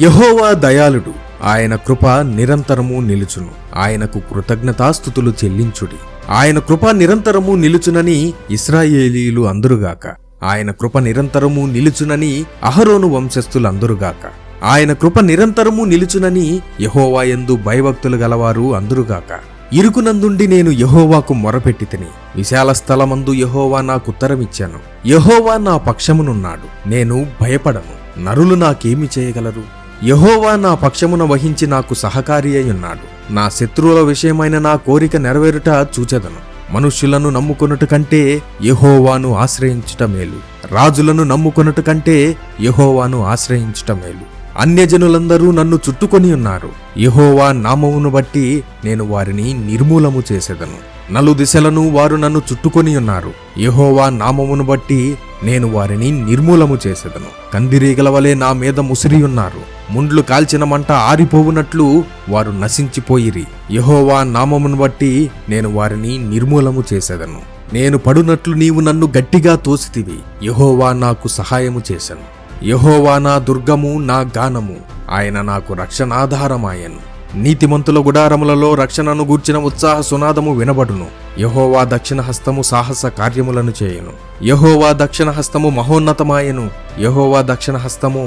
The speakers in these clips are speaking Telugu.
యెహోవా దయాళుడు, ఆయన కృప నిరంతరము నిలుచును. ఆయనకు కృతజ్ఞతాస్తుతులు చెల్లించుడి. ఆయన కృప నిరంతరము నిలుచునని ఇశ్రాయేలీయులు అందురుగాక. ఆయన కృప నిరంతరము నిలుచునని అహరోను వంశస్థులందురుగాక. ఆయన కృప నిరంతరము నిలుచునని యెహోవా యందు భయభక్తులు గలవారు అందురుగాక. ఇరుకునందుండి నేను యెహోవాకు మొరపెట్టితిని. విశాల స్థలమందు యెహోవా నాకుత్తరమిచ్చాను. యెహోవా నా పక్షమునున్నాడు, నేను భయపడను. నరులు నాకేమి చేయగలరు? యెహోవా నా పక్షమున వహించి నాకు సహకారి అయ్యున్నాడు. నా శత్రువుల విషయమైన నా కోరిక నెరవేరుట చూచెదను. మనుష్యులను నమ్ముకొనుట కంటే యెహోవాను ఆశ్రయించుట మేలు. రాజులను నమ్ముకొనుట కంటే యెహోవాను ఆశ్రయించుట మేలు. అన్యజనులందరూ నన్ను చుట్టుకొని ఉన్నారు. యెహోవా నామమును బట్టి నేను వారిని నిర్మూలము చేసేదను. నలుదిశలను వారు నన్ను చుట్టుకొని ఉన్నారు. యెహోవా నామమును బట్టి నేను వారిని నిర్మూలము చేసేదను. కందిరీగల వలె నా మీద ముసిరియున్నారు. ముండ్లు కాల్చిన మంట ఆరిపోవునట్లు వారు నశించిపోయిరి. యెహోవా నామమును బట్టి నేను వారిని నిర్మూలము చేసేదను. నేను పడునట్లు నీవు నన్ను గట్టిగా తోసితివి. యెహోవా నాకు సహాయము చేసెను. యెహోవా నా దుర్గము, నా గానము. ఆయన నాకు రక్షణాధారమాయను. నీతిమంతుల గుడారములలో రక్షణను గూర్చిన ఉత్సాహ సునాదము వినబడును. యెహోవా దక్షిణ హస్తము సాహస కార్యములను చేయును. యెహోవా దక్షిణ హస్తము మహోన్నతమాయను. యెహోవా దక్షిణ హస్తము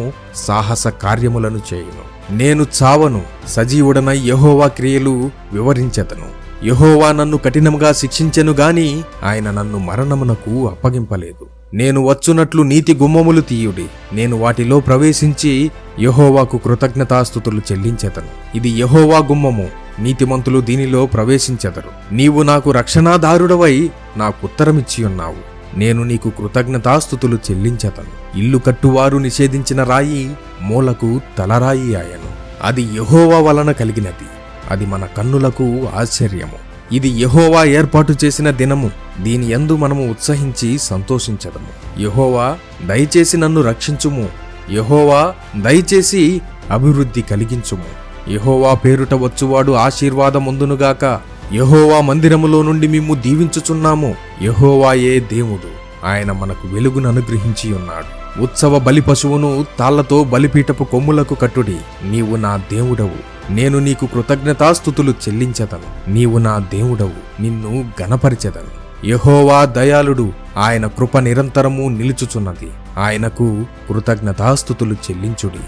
సాహస కార్యములను చేయును. నేను చావను, సజీవుడనై యెహోవా క్రియలు వివరించెదను. యెహోవా నన్ను కఠినముగా శిక్షించెను గాని ఆయన నన్ను మరణమునకు అప్పగింపలేదు. నేను వచ్చునట్లు నీతి గుమ్మములు తీయుడి. నేను వాటిలో ప్రవేశించి యెహోవాకు కృతజ్ఞతాస్తుతులు చెల్లించెదను. ఇది యెహోవా గుమ్మము, నీతిమంతులు దీనిలో ప్రవేశించెదరు. నీవు నాకు రక్షణాదారుడవై నాకుత్తరమిచ్చియున్నావు. నేను నీకు కృతజ్ఞతాస్తుతులు చెల్లించెదను. ఇల్లు కట్టువారు నిషేధించిన రాయి మూలకు తలరాయి ఆయను. అది యెహోవా వలన కలిగినది. అది మన కన్నులకు ఆశ్చర్యము. ఇది యెహోవా ఏర్పాటు చేసిన దినము. దీని యందు మనము ఉత్సహించి సంతోషించదము. యెహోవా దయచేసి నన్ను రక్షించుము. యెహోవా దయచేసి అభివృద్ధి కలిగించుము. యెహోవా పేరుట వచ్చువాడు ఆశీర్వాదమొందునుగాక. యెహోవా మందిరములో నుండి మిమ్ము దీవించుచున్నాము. యెహోవాయే దేవుడు, ఆయన మనకు వెలుగును అనుగ్రహించి ఉన్నాడు. ఉత్సవ బలి పశువును తాళ్లతో బలిపీఠపు కొమ్ములకు కట్టుడి. నీవు నా దేవుడవు, నేను నీకు కృతజ్ఞతాస్తుతులు చెల్లించెదను. నీవు నా దేవుడవు, నిన్ను గణపరిచెదను. యెహోవా దయాళుడు, ఆయన కృప నిరంతరము నిలుచుచున్నది. ఆయనకు కృతజ్ఞతాస్తుతులు చెల్లించుడి.